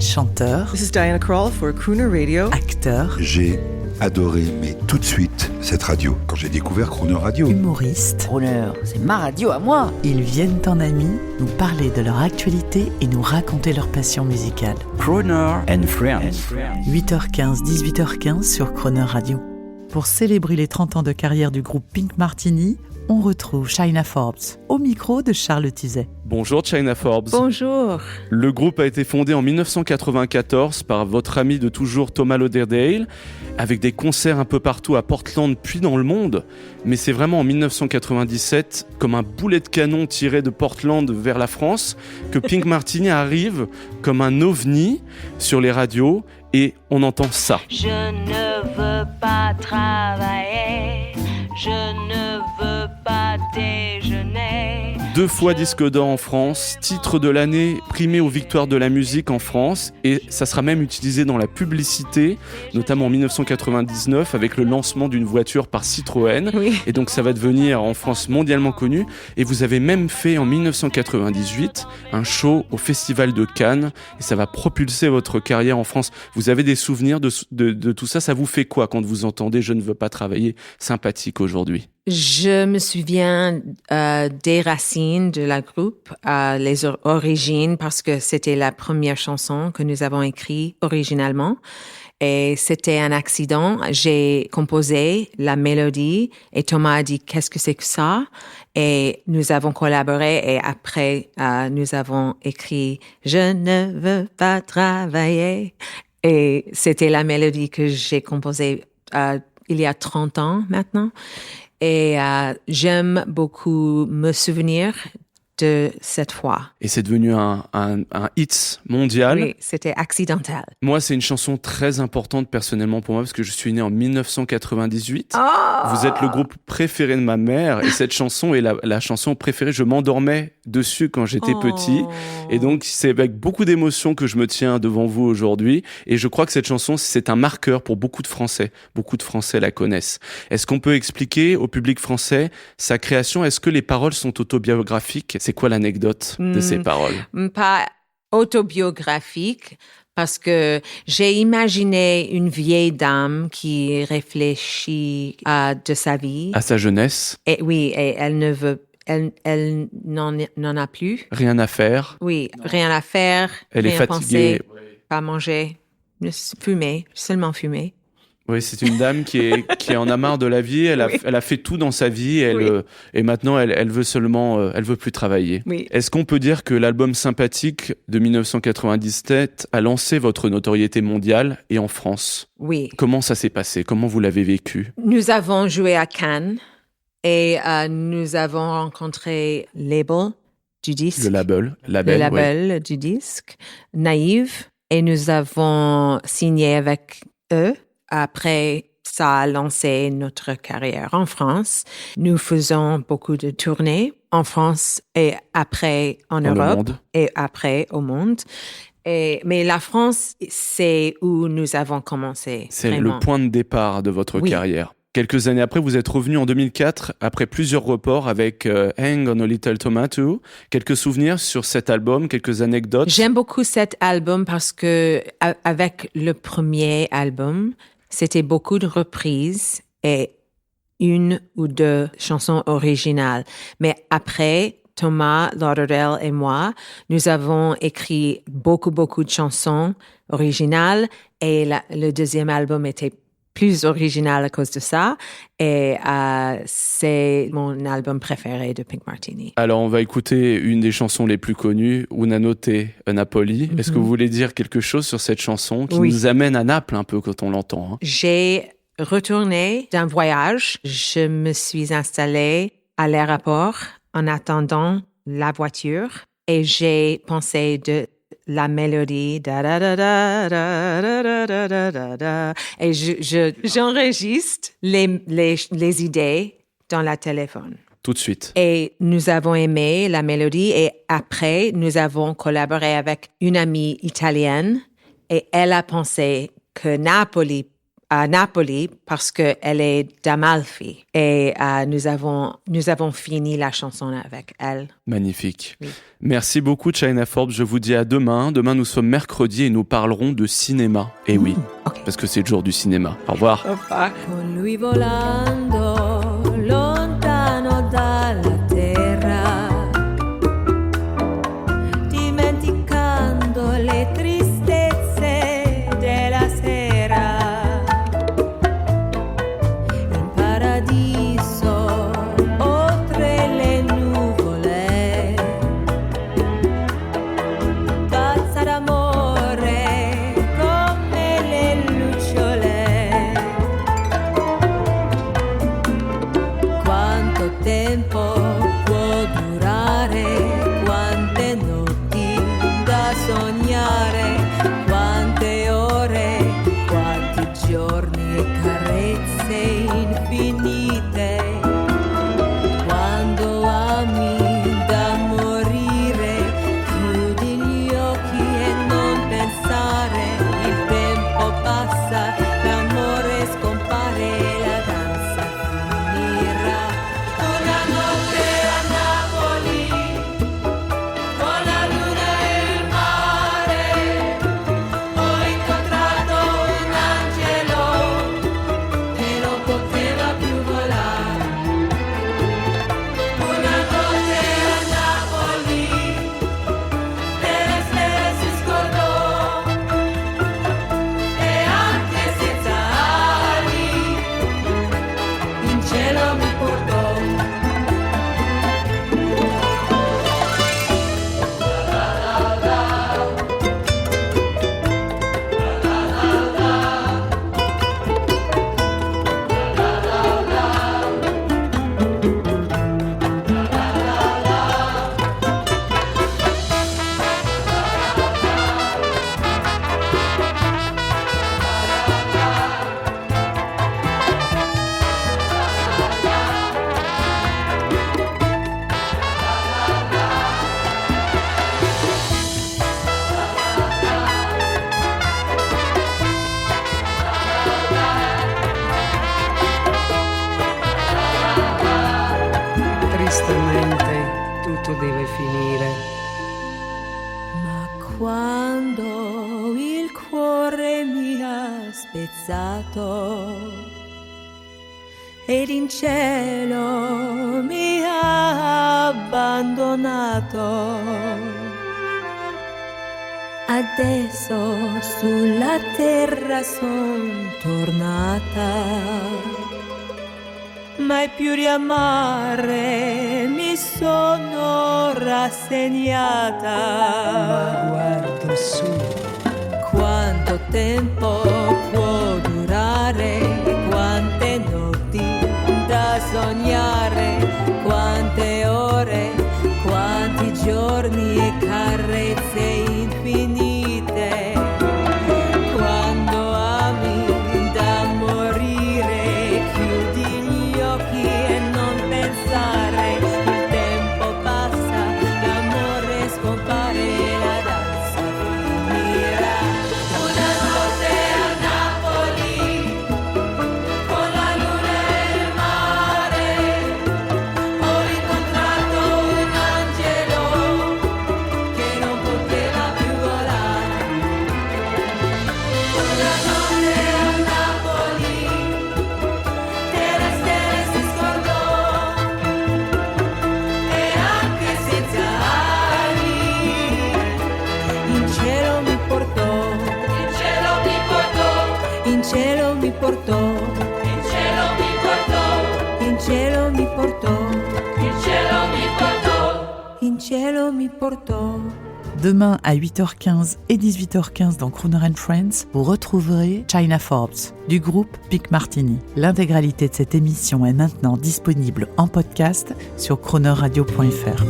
chanteur, This is Diana Krall for Crooner Radio. acteur, J'ai adoré, mais tout de suite, cette radio. Quand j'ai découvert Crooner Radio. humoriste. Crooner, c'est ma radio à moi. Ils viennent en amis nous parler de leur actualité et nous raconter leur passion musicale. Crooner and Friends. 8h15, 18h15 sur Crooner Radio. Pour célébrer les 30 ans de carrière du groupe Pink Martini, on retrouve Chynna Forbes, au micro de Charles Tuzet. Bonjour Chynna Forbes. Bonjour. Le groupe a été fondé en 1994 par votre ami de toujours Thomas Lauderdale, avec des concerts un peu partout à Portland puis dans le monde. Mais c'est vraiment en 1997, comme un boulet de canon tiré de Portland vers la France, que Pink Martini arrive comme un ovni sur les radios et on entend ça. Je ne veux pas travailler, je ne veux pas déjeuner. 2 fois disque d'or en France, titre de l'année primé aux victoires de la musique en France, et ça sera même utilisé dans la publicité, notamment en 1999 avec le lancement d'une voiture par Citroën. Oui. Et donc ça va devenir en France mondialement connu. Et vous avez même fait en 1998 un show au Festival de Cannes, et ça va propulser votre carrière en France. Vous avez des souvenirs de tout ça? Ça vous fait quoi quand vous entendez « Je ne veux pas travailler » sympathique aujourd'hui? Je me souviens des racines de la groupe, les origines, parce que c'était la première chanson que nous avons écrite originalement. Et c'était un accident. J'ai composé la mélodie et Thomas a dit « Qu'est-ce que c'est que ça ?» Et nous avons collaboré et après, nous avons écrit « Je ne veux pas travailler ». Et c'était la mélodie que j'ai composée il y a 30 ans maintenant. Et j'aime beaucoup me souvenir de cette fois. Et c'est devenu un hit mondial. Oui, c'était accidentel. Moi, c'est une chanson très importante personnellement pour moi parce que je suis né en 1998. Oh! Vous êtes le groupe préféré de ma mère et cette chanson est la chanson préférée. Je m'endormais dessus quand j'étais petit. Et donc, c'est avec beaucoup d'émotion que je me tiens devant vous aujourd'hui. Et je crois que cette chanson, c'est un marqueur pour beaucoup de Français. Beaucoup de Français la connaissent. Est-ce qu'on peut expliquer au public français sa création? Est-ce que les paroles sont autobiographiques? C'est quoi l'anecdote de ces paroles? Pas autobiographique, parce que j'ai imaginé une vieille dame qui réfléchit de sa vie. À sa jeunesse? Et oui, et elle ne veut, elle n'en a plus. Rien à faire? Oui, rien à faire. Elle est rien fatiguée. Penser, pas manger, fumer, seulement fumer. Oui, c'est une dame qui en a marre de la vie. Elle a fait tout dans sa vie. Et maintenant, elle veut seulement, elle veut plus travailler. Oui. Est-ce qu'on peut dire que l'album Sympathique de 1997 a lancé votre notoriété mondiale et en France? Oui. Comment ça s'est passé? Comment vous l'avez vécu? Nous avons joué à Cannes et nous avons rencontré Label du disque. Le label Du disque, Naïve. Et nous avons signé avec eux. Après, ça a lancé notre carrière en France. Nous faisons beaucoup de tournées en France et après en Europe et après au monde. Mais la France, c'est où nous avons commencé. C'est vraiment le point de départ de votre carrière. Quelques années après, vous êtes revenu en 2004, après plusieurs reports avec Hang on a Little Tomato. Quelques souvenirs sur cet album, quelques anecdotes? J'aime beaucoup cet album parce que avec le premier album, c'était beaucoup de reprises et 1 ou 2 chansons originales. Mais après, Thomas Lauderdale et moi, nous avons écrit beaucoup de chansons originales et le deuxième album était plus original à cause de ça. Et c'est mon album préféré de Pink Martini. Alors, on va écouter une des chansons les plus connues, Una Notte a Napoli. Est-ce que vous voulez dire quelque chose sur cette chanson qui nous amène à Naples un peu quand on l'entend, hein? J'ai retourné d'un voyage. Je me suis installée à l'aéroport en attendant la voiture et j'ai pensé de la mélodie da da da da da da da da da da et j'enregistre les idées dans le téléphone. Tout de suite. Et nous avons aimé la mélodie et après nous avons collaboré avec une amie italienne et elle a pensé que Napoli à Napoli parce qu'elle est d'Amalfi et nous avons fini la chanson avec elle. Magnifique. Oui. Merci beaucoup, China Forbes. Je vous dis à demain. Demain, nous sommes mercredi et nous parlerons de cinéma. Et oui, ok. parce que c'est le jour du cinéma. Au revoir. Con lui volando lontano dalla terra, dimenticando le tristezze della sera, in paradiso oltre le nuvole, pazza d'amore come le lucciole. Quanto tempo può durare, quante notti da sognare, quante ore, quanti giorni e carezze infinite. Quando ami da morire, chiudi gli occhi e non pensare, il tempo passa, l'amore scompare, la danza finirà. Una notte a Napoli, con la luna e il mare, ho incontrato un angelo che non poteva più volare. Una notte a Napoli, delle stelle si scordò, e anche senza ali, in cielo mi portò. Tristemente tutto deve finire. Ma quando il cuore mi ha spezzato ed in cielo mi ha abbandonato, adesso sulla terra son tornata. Mai più riamare mi sono rassegnata. Ma guardo su, Quanto tempo può durare, quante notti da sognare, quante ore, quanti giorni e carezze infinite. Quando ami da morire, chiudi gli occhi e non pensare, il tempo passa, l'amore scompare, la danza finirà. Una notte a Napoli, con la luna e il mare, ho incontrato un angelo che non poteva più volare. Una notte a Napoli, delle stelle si scordò, e anche senza ali, in cielo mi portò, in cielo mi portò, in cielo mi portò, in cielo mi portò, in cielo mi portò, in cielo mi portò, in cielo mi portò. Demain à 8h15 et 18h15 dans Crooner and Friends, vous retrouverez China Forbes du groupe Pink Martini. L'intégralité de cette émission est maintenant disponible en podcast sur croonerradio.fr.